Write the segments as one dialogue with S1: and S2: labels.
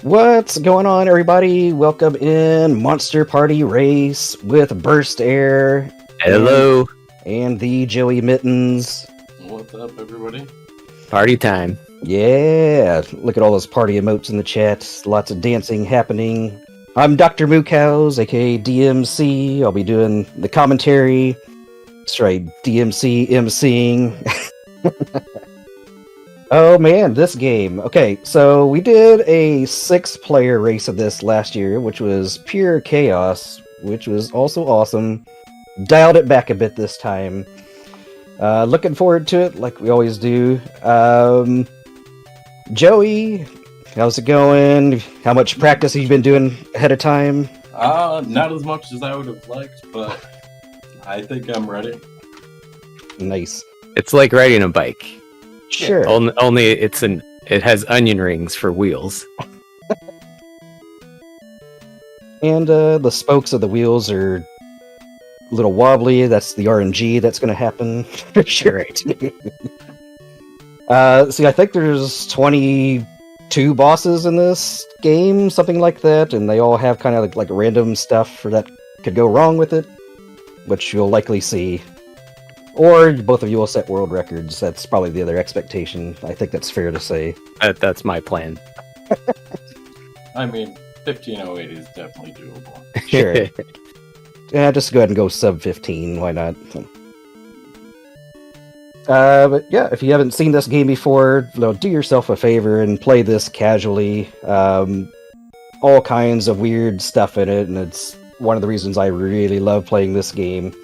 S1: What's going on, everybody? Welcome in Monster Party Race with Burst Air.
S2: Hello.
S1: And the Joey Mittens.
S3: What's up, everybody?
S2: Party time.
S1: Yeah, look at all those party emotes in the chat. Lots of dancing happening. I'm Dr. Mookows, aka DMC. I'll be doing the commentary. That's right, DMC emceeing. Oh man, this game. Okay, so we did a 6-player race of this last year, which was pure chaos, which was also awesome. Dialed it back a bit this time. Looking forward to it, like we always do. Joey, how's it going? How much practice have you been doing ahead of time?
S3: Not as much as I would have liked, but I think I'm ready.
S1: Nice.
S2: It's like riding a bike.
S1: Sure.
S2: Only it has onion rings for wheels.
S1: And the spokes of the wheels are a little wobbly. That's the RNG that's going to happen for sure. See, I think there's 22 bosses in this game, something like that, and they all have kind of like random stuff that could go wrong with it, which you'll likely see. Or both of you will set world records. That's probably the other expectation. I think that's fair to say.
S2: That's my plan.
S3: I mean, 1508 is definitely doable.
S1: Sure. Yeah, just go ahead and go sub 15. Why not? But yeah, if you haven't seen this game before, do yourself a favor and play this casually. All kinds of weird stuff in it, and it's one of the reasons I really love playing this game.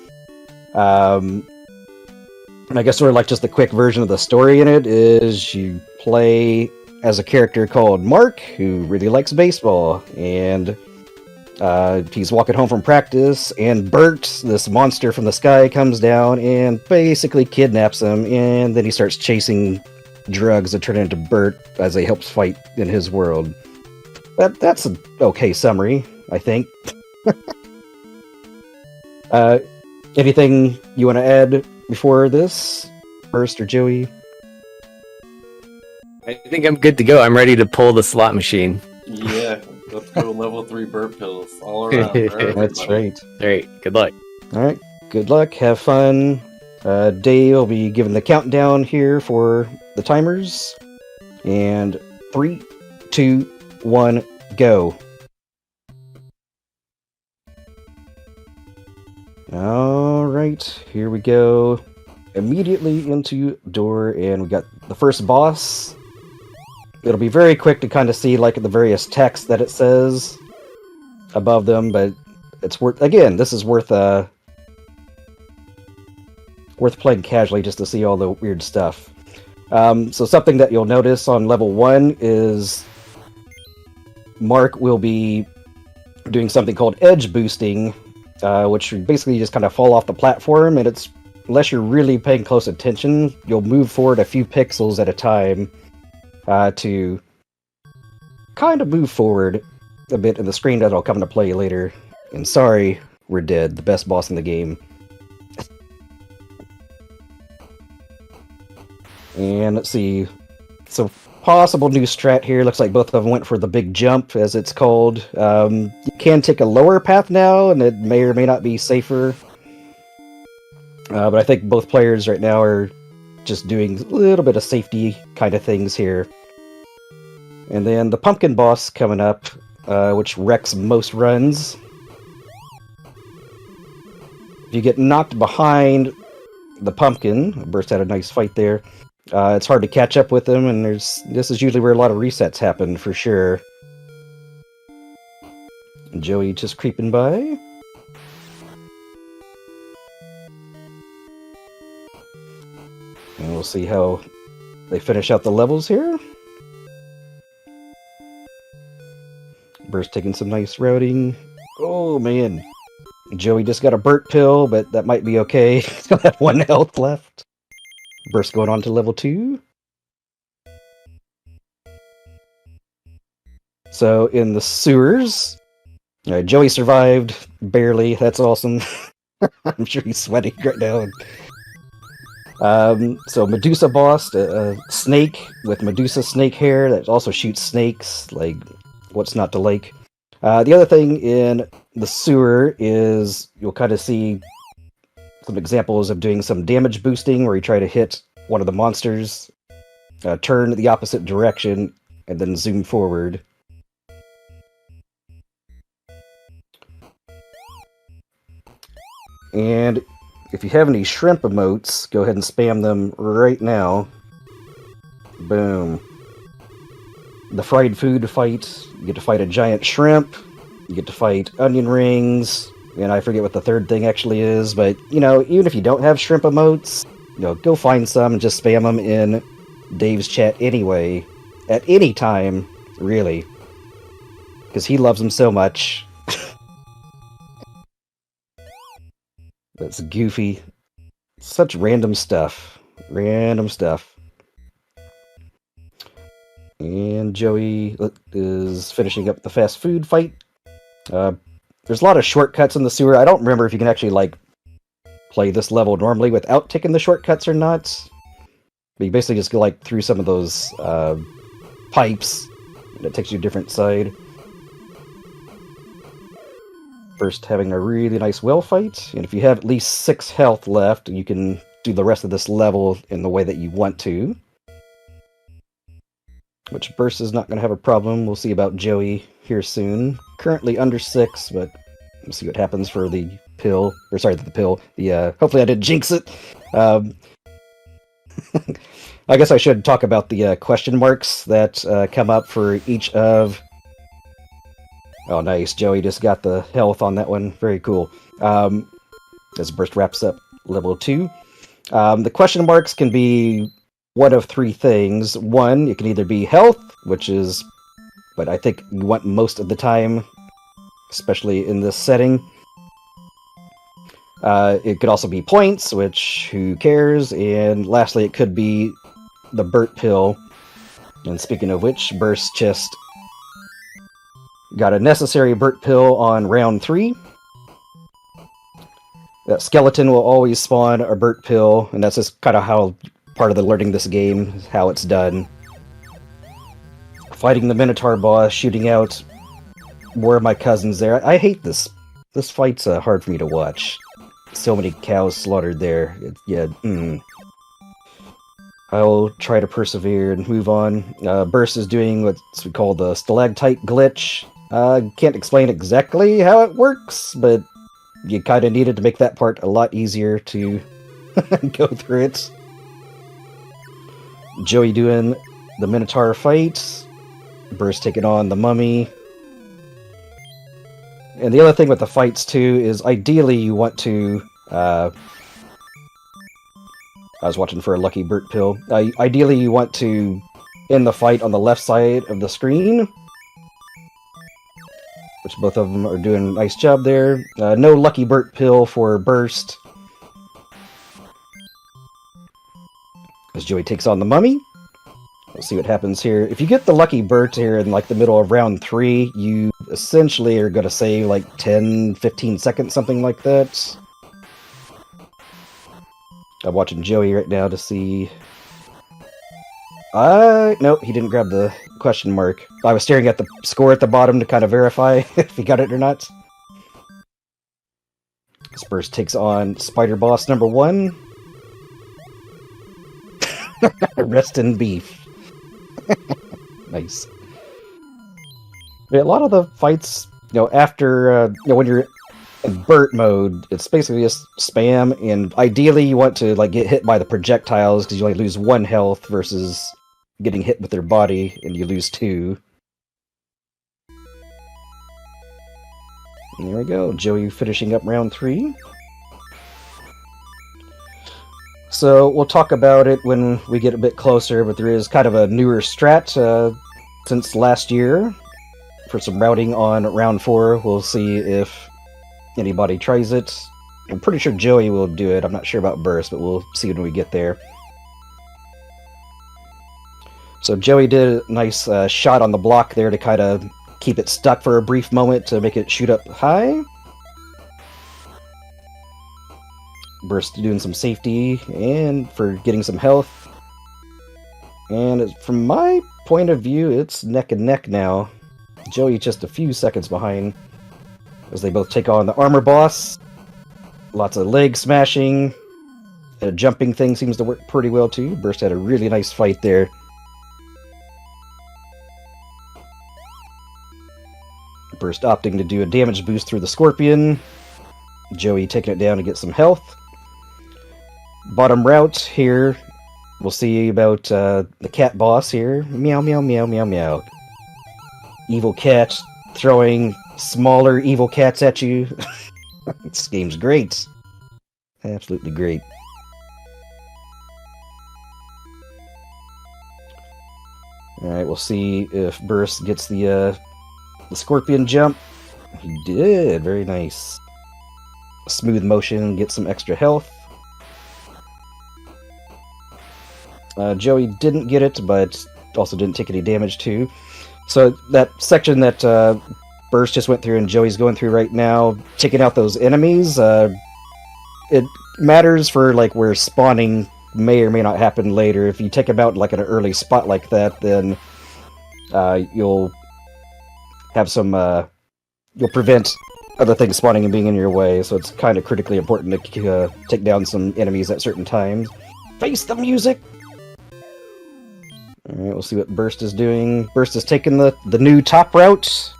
S1: And I guess sort of like just the quick version of the story in it is you play as a character called Mark, who really likes baseball, and he's walking home from practice, and Bert, this monster from the sky, comes down and basically kidnaps him, and then he starts chasing drugs that turn into Bert as he helps fight in his world. That's an okay summary, I think. Anything you want to add before this, Burst or Joey?
S2: I think I'm good to go. I'm ready to pull the slot machine.
S3: Yeah, let's go level 3 burp pills all around. For everybody.
S1: That's right.
S2: All right, good luck.
S1: All right, good luck. Have fun. Dave will be giving the countdown here for the timers. And 3, 2, 1, go. All right, here we go. Immediately into door, and we got the first boss. It'll be very quick to kind of see like the various text that it says above them, but it's worth, again, this is worth playing casually just to see all the weird stuff. So something that you'll notice on level 1 is Mark will be doing something called edge boosting, which basically just kind of fall off the platform, and it's, unless you're really paying close attention, you'll move forward a few pixels at a time to kind of move forward a bit in the screen that'll come into play later. And sorry, we're dead. The best boss in the game. And let's see. So, possible new strat here. Looks like both of them went for the big jump, as it's called. You can take a lower path now, and it may or may not be safer. But I think both players right now are just doing a little bit of safety kind of things here. And then the pumpkin boss coming up, which wrecks most runs. If you get knocked behind the pumpkin, Burst had a nice fight there, it's hard to catch up with them, and this is usually where a lot of resets happen, for sure. And Joey just creeping by. And we'll see how they finish out the levels here. Burst taking some nice routing. Oh man. Joey just got a Burt pill, but that might be okay. Still have 1 health left. Burst going on to level 2. So in the sewers, Joey survived barely. That's awesome. I'm sure he's sweating right now. So Medusa boss, a snake with Medusa snake hair that also shoots snakes. Like, what's not to like. The other thing in the sewer is you'll kind of see some examples of doing some damage boosting where you try to hit one of the monsters, turn the opposite direction, and then zoom forward. And if you have any shrimp emotes, go ahead and spam them right now. Boom. The fried food fight, you get to fight a giant shrimp, you get to fight onion rings, and I forget what the third thing actually is, but, even if you don't have shrimp emotes, go find some and just spam them in Dave's chat anyway, at any time, really. Because he loves them so much. That's goofy. Such random stuff. Random stuff. And Joey is finishing up the fast food fight. There's a lot of shortcuts in the sewer. I don't remember if you can actually, play this level normally without taking the shortcuts or not. But you basically just go, through some of those pipes, and it takes you a different side. First, having a really nice well fight, and if you have at least 6 health left, you can do the rest of this level in the way that you want to. Which Burst is not going to have a problem. We'll see about Joey here soon. Currently under 6, but we'll see what happens for the pill. Or sorry, the pill. Hopefully I didn't jinx it. I guess I should talk about the question marks that come up for each of... Oh, nice. Joey just got the health on that one. Very cool. As Burst wraps up level 2. The question marks can be one of 3 things. One, it can either be health, which is what I think you want most of the time, especially in this setting. It could also be points, which who cares? And lastly, it could be the Burt pill. And speaking of which, Burst just got a necessary Burt pill on round 3. That skeleton will always spawn a Burt pill, and that's just kind of how part of the learning this game is how it's done. Fighting the Minotaur boss, shooting out more of my cousins there. I hate this. This fight's hard for me to watch. So many cows slaughtered there. I'll try to persevere and move on. Burst is doing what's we call the stalactite glitch. Can't explain exactly how it works, but you kind of needed to make that part a lot easier to go through it. Joey doing the Minotaur fight. Burst taking on the mummy. And the other thing with the fights, too, is ideally you want to... I was watching for a lucky Burt pill. Ideally you want to end the fight on the left side of the screen. Which both of them are doing a nice job there. No lucky Burt pill for Burst. As Joey takes on the mummy. We'll see what happens here. If you get the lucky Burt here in the middle of round 3, you essentially are going to save 10, 15 seconds, something like that. I'm watching Joey right now to see... Nope, he didn't grab the question mark. I was staring at the score at the bottom to kind of verify if he got it or not. Burst takes on Spider Boss number 1. Rest in beef. Nice. A lot of the fights, after, when you're in Burt mode, it's basically just spam, and ideally you want to, get hit by the projectiles, because you only lose 1 health, versus getting hit with their body, and you lose 2. And there we go, Joey finishing up round 3. So we'll talk about it when we get a bit closer, but there is kind of a newer strat since last year for some routing on round 4. We'll see if anybody tries it. I'm pretty sure Joey will do it. I'm not sure about Burst, but we'll see when we get there. So Joey did a nice shot on the block there to kind of keep it stuck for a brief moment to make it shoot up high. Burst doing some safety and for getting some health. And from my point of view, it's neck and neck now. Joey just a few seconds behind as they both take on the armor boss. Lots of leg smashing. The jumping thing seems to work pretty well too. Burst had a really nice fight there. Burst opting to do a damage boost through the Scorpion. Joey taking it down to get some health. Bottom route here, we'll see about the cat boss here. Meow, meow, meow, meow, meow. Evil cat throwing smaller evil cats at you. This game's great. Absolutely great. Alright, we'll see if Burst gets the Scorpion jump. He did, very nice. Smooth motion, get some extra health. Joey didn't get it, but also didn't take any damage too. So that section that Burst just went through and Joey's going through right now, taking out those enemies, it matters for like where spawning may or may not happen later. If you take them out like at an early spot like that, then you'll have some you'll prevent other things spawning and being in your way. So it's kind of critically important to take down some enemies at certain times. Face the music. Alright, we'll see what Burst is doing. Burst is taking the new top route.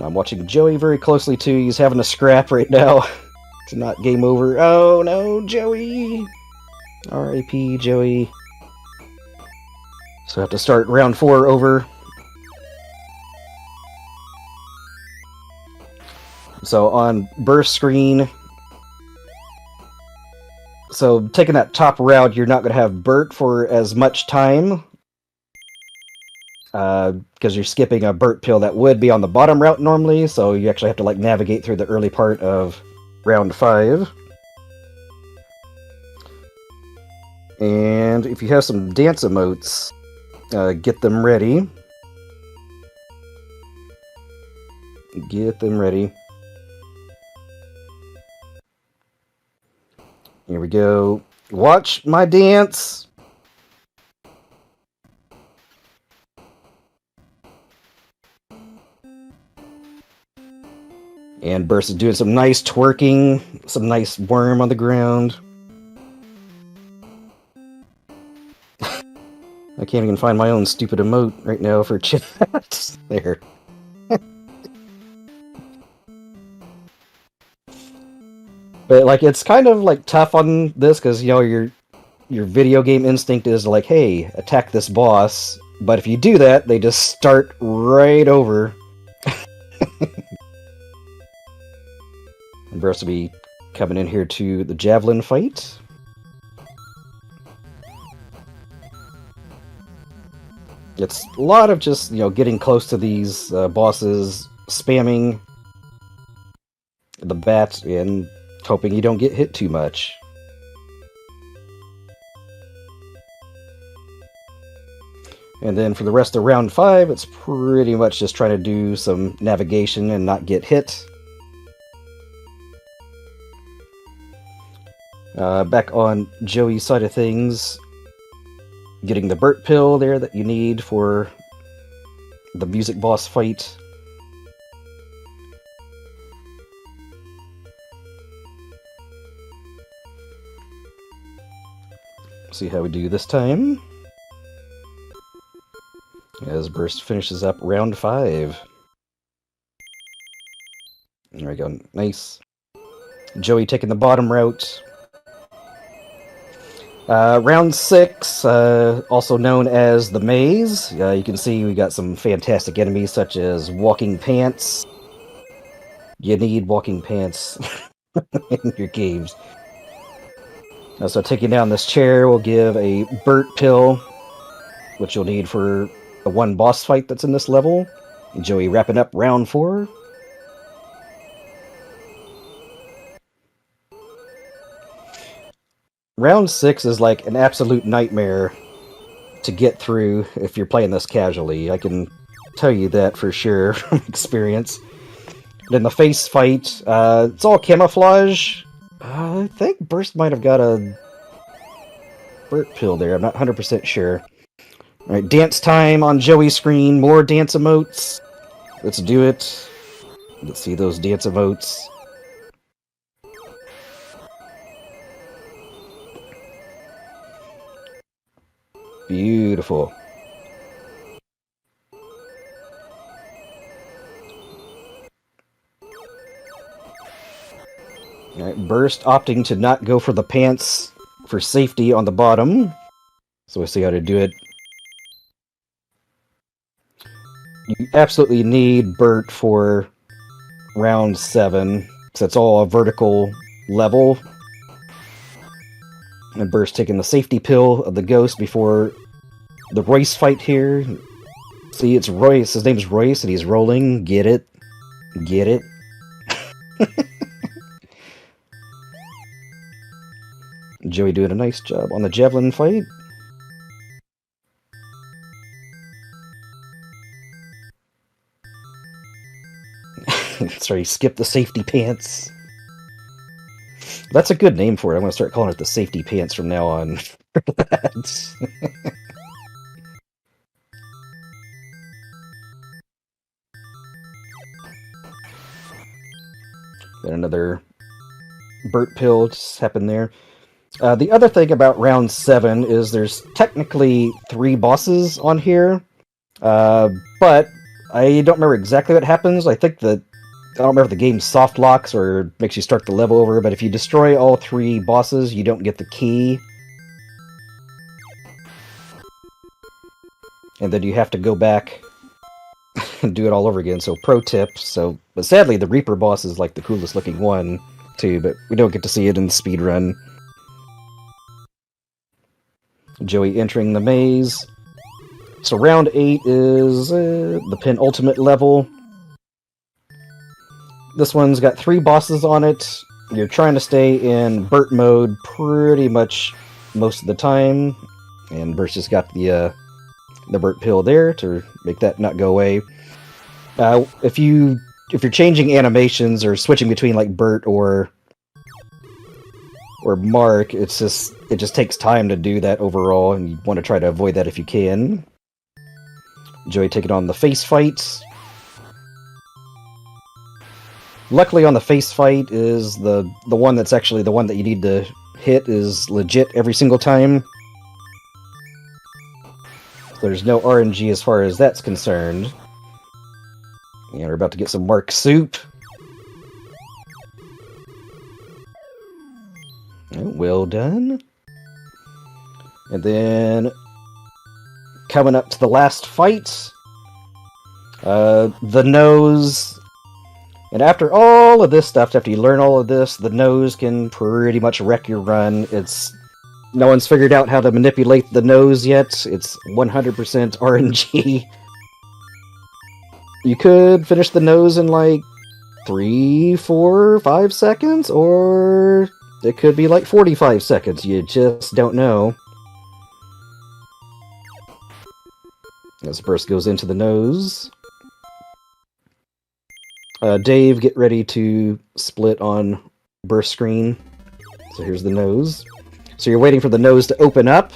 S1: I'm watching Joey very closely too. He's having a scrap right now. It's not game over. Oh no, Joey! R.I.P. Joey. So I have to start round 4 over. So on Burst screen, so taking that top route, you're not going to have Burt for as much time. Because you're skipping a Burt pill that would be on the bottom route normally, so you actually have to like navigate through the early part of round 5. And if you have some dance emotes, get them ready. Get them ready. Here we go. Watch my dance! And Burst is doing some nice twerking, some nice worm on the ground. I can't even find my own stupid emote right now for chat. There. But like, it's kind of like tough on this because you know your video game instinct is like, hey, attack this boss. But if you do that, they just start right over. And Burst will be coming in here to the javelin fight. It's a lot of just, you know, getting close to these bosses, spamming the bat, and hoping you don't get hit too much. And then for the rest of round 5, it's pretty much just trying to do some navigation and not get hit. Back on Joey's side of things, getting the Burt pill there that you need for the music boss fight. See how we do this time. As Burst finishes up round 5. There we go, nice. Joey taking the bottom route. Round 6, also known as the Maze. You can see we got some fantastic enemies such as Walking Pants. You need Walking Pants in your games. So taking down this chair will give a Burt pill, which you'll need for the one boss fight that's in this level. Joey wrapping up round 4. Round 6 is like an absolute nightmare to get through if you're playing this casually. I can tell you that for sure from experience. Then the face fight, it's all camouflage. I think Burst might have got a Burt pill there. I'm not 100% sure. Alright, dance time on Joey's screen. More dance emotes. Let's do it. Let's see those dance emotes. Beautiful. Alright, Burst opting to not go for the pants for safety on the bottom. So we'll see how to do it. You absolutely need Bert for round 7, because it's all a vertical level. And Bert's taking the safety pill of the ghost before the Royce fight here. See, it's Royce. His name's Royce, and he's rolling. Get it? Get it? Joey doing a nice job on the javelin fight. Sorry, skip the safety pants. That's a good name for it. I'm going to start calling it the safety pants from now on. Then another Burt pill just happened there. The other thing about round 7 is there's technically 3 bosses on here, but I don't remember exactly what happens. I don't remember if the game soft locks or makes you start the level over, but if you destroy all 3 bosses, you don't get the key. And then you have to go back and do it all over again, so pro tip. But sadly, the Reaper boss is like the coolest looking one, too, but we don't get to see it in the speedrun. Joey entering the maze. So round 8 is the penultimate level. This one's got 3 bosses on it. You're trying to stay in Burt mode pretty much most of the time. And Burt's just got the Burt pill there to make that not go away. If you're changing animations or switching between like Burt or Mark, it just takes time to do that overall, and you want to try to avoid that if you can. Joey taking on the face fight. Luckily on the face fight is the one that's actually the one that you need to hit is legit every single time. There's no RNG as far as that's concerned. And we're about to get some Mark soup. Well done. And then coming up to the last fight, the nose. And after all of this stuff, after you learn all of this, the nose can pretty much wreck your run. No one's figured out how to manipulate the nose yet. It's 100% RNG. You could finish the nose in like 3, 4, 5 seconds, or it could be like 45 seconds. You just don't know. As the burst goes into the nose. Dave, get ready to split on burst screen. So here's the nose. So you're waiting for the nose to open up.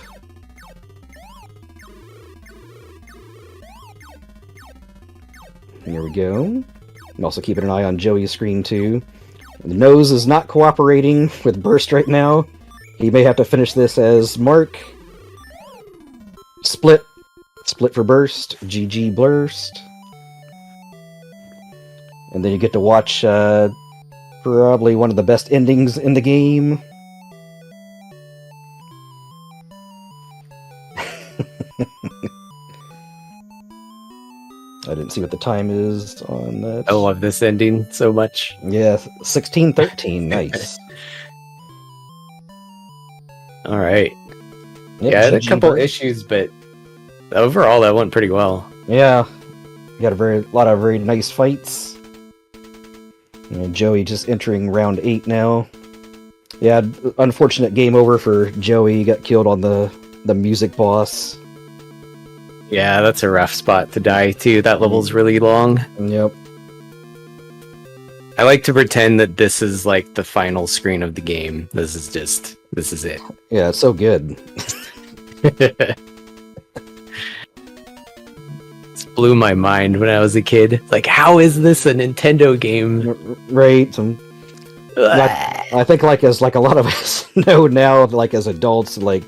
S1: Here we go. I'm also keeping an eye on Joey's screen too. The nose is not cooperating with burst right now. He may have to finish this as Mark. Split. Split for burst. GG burst. And then you get to watch probably one of the best endings in the game. I didn't see what the time is on that.
S2: I love this ending so much.
S1: Yeah, 16:13. Nice.
S2: All right.
S1: Yep,
S2: Yeah, I had a
S1: GG
S2: couple
S1: burst.
S2: issues, but overall that went pretty well.
S1: Yeah, got a lot of very nice fights. And Joey just entering round 8 now. Yeah, unfortunate game over for Joey. He got killed on the music boss.
S2: Yeah, that's a rough spot to die too. That level's really long.
S1: Yep.
S2: I like to pretend that this is like the final screen of the game. This is it.
S1: Yeah, it's so good.
S2: blew my mind when I was a kid. Like, how is this a Nintendo game?
S1: Right. I think like as like a lot of us know now, like as adults, like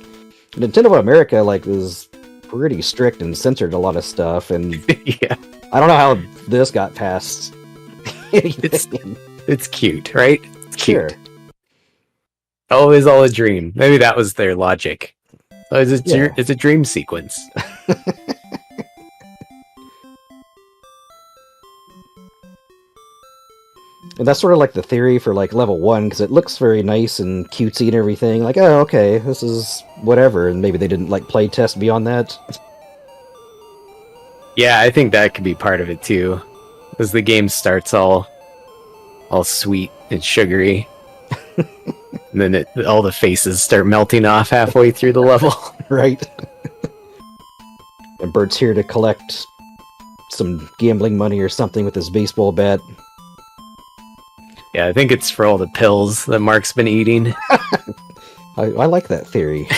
S1: Nintendo of America like is pretty strict and censored a lot of stuff, and
S2: Yeah,
S1: I don't know how this got past
S2: it's
S1: anything.
S2: it's cute, right? It's cute.
S1: Sure.
S2: Always all a dream. Maybe that was their logic. Oh,
S1: Yeah.
S2: it's a dream sequence.
S1: And that's sort of like the theory for like level 1, because it looks very nice and cutesy and everything. Like, oh, okay, this is whatever, and maybe they didn't like play test beyond that.
S2: Yeah, I think that could be part of it too, as the game starts all sweet and sugary, and then all the faces start melting off halfway through the level.
S1: Right. And Bert's here to collect some gambling money or something with his baseball bat.
S2: Yeah, I think it's for all the pills that Mark's been eating.
S1: I like that theory.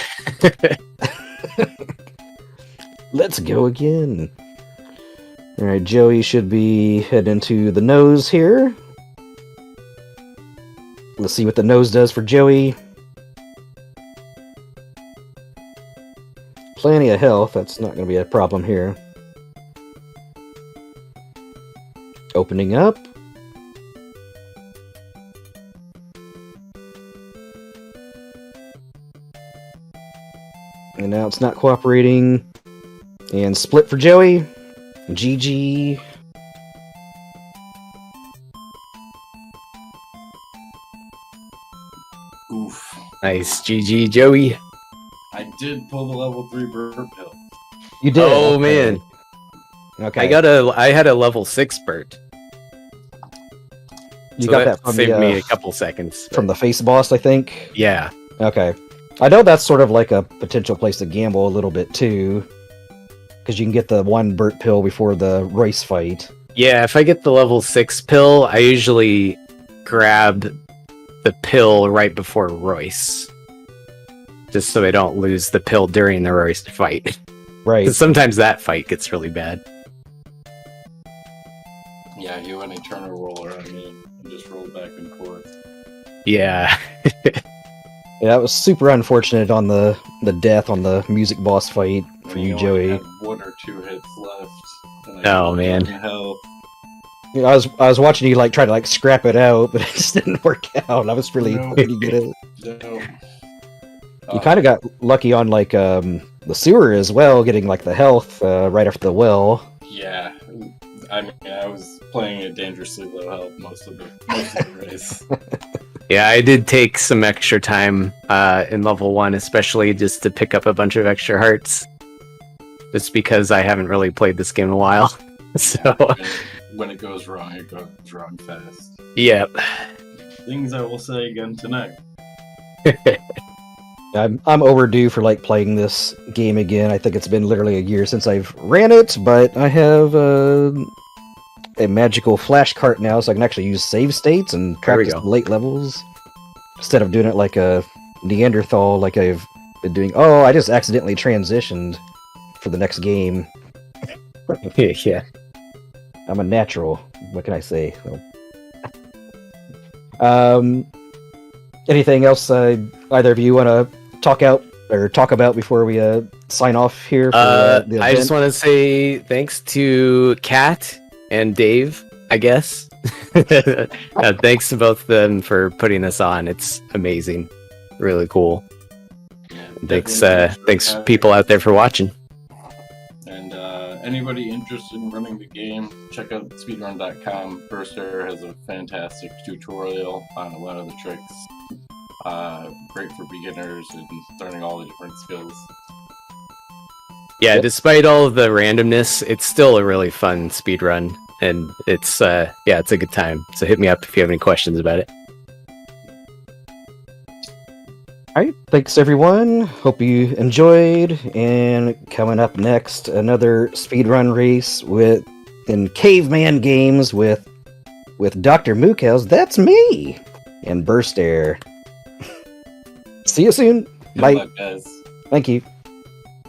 S1: Let's go again. Alright, Joey should be heading into the nose here. Let's see what the nose does for Joey. Plenty of health, that's not going to be a problem here. Opening up. And now it's not cooperating. And split for Joey. GG.
S3: Oof.
S2: Nice, GG, Joey.
S3: I did pull the level 3 burp pill.
S1: You did.
S2: Oh,
S1: okay.
S2: man.
S1: Okay.
S2: I had a level 6 Bert.
S1: You
S2: So
S1: got that from
S2: saved
S1: the,
S2: me a couple seconds.
S1: from the face boss, I think.
S2: Yeah.
S1: Okay. I know that's sort of like a potential place to gamble a little bit too, because you can get the one Burt pill before the Royce fight.
S2: Yeah, if I get the level 6 pill, I usually grab the pill right before Royce. Just so I don't lose the pill during the Royce fight.
S1: Right.
S2: 'Cause sometimes that fight gets really bad.
S3: Yeah, he went Eternal Roller on me and just rolled back and forth.
S2: Yeah.
S1: Yeah, it was super unfortunate on the death on the music boss fight for
S3: And
S1: you,
S3: he only
S1: Joey.
S3: had 1 or 2 hits left. And I
S2: Oh,
S3: had
S2: man.
S3: 1 health.
S1: You know, I was watching you like try to like scrap it out, but it just didn't work out. I was really
S3: No.
S1: hoping to get it.
S3: No.
S1: You kind of got lucky on like the sewer as well, getting like the health right after the well.
S3: Yeah. I mean, I was playing at dangerously low health most of the race.
S2: Yeah, I did take some extra time in level 1, especially just to pick up a bunch of extra hearts. Just because I haven't really played this game in a while. So,
S3: When it goes wrong fast.
S2: yep.
S3: Things I will say again tonight.
S1: I'm overdue for like playing this game again. I think it's been literally a year since I've ran it, but I have a magical flash cart now, so I can actually use save states and
S2: There we
S1: practice
S2: go.
S1: the late levels instead of doing it like a Neanderthal, like I've been doing. Oh, I just accidentally transitioned for the next game.
S2: Yeah.
S1: I'm a natural. What can I say? Anything else either of you want to talk about before we sign off here? For, the
S2: I just
S1: event?
S2: want to say thanks to Kat and Dave, I guess. Thanks to both of them for putting this on. It's amazing. Really cool.
S3: Yeah,
S2: Thanks,
S3: definitely
S2: thanks
S3: having-
S2: people out there for watching.
S3: And anybody interested in running the game, check out speedrun.com. Burster has a fantastic tutorial on a lot of the tricks. Great for beginners and learning all the different skills.
S2: Yeah,
S1: Yep.
S2: despite all of the randomness, it's still a really fun speed run, and it's it's a good time. So hit me up if you have any questions about it.
S1: Alright, thanks everyone. Hope you enjoyed. And coming up next, another speedrun race in Caveman Games with Dr. Mookels. That's me! And Burst Air. See you soon.
S3: Good
S1: Bye.
S3: luck, guys.
S1: Thank you.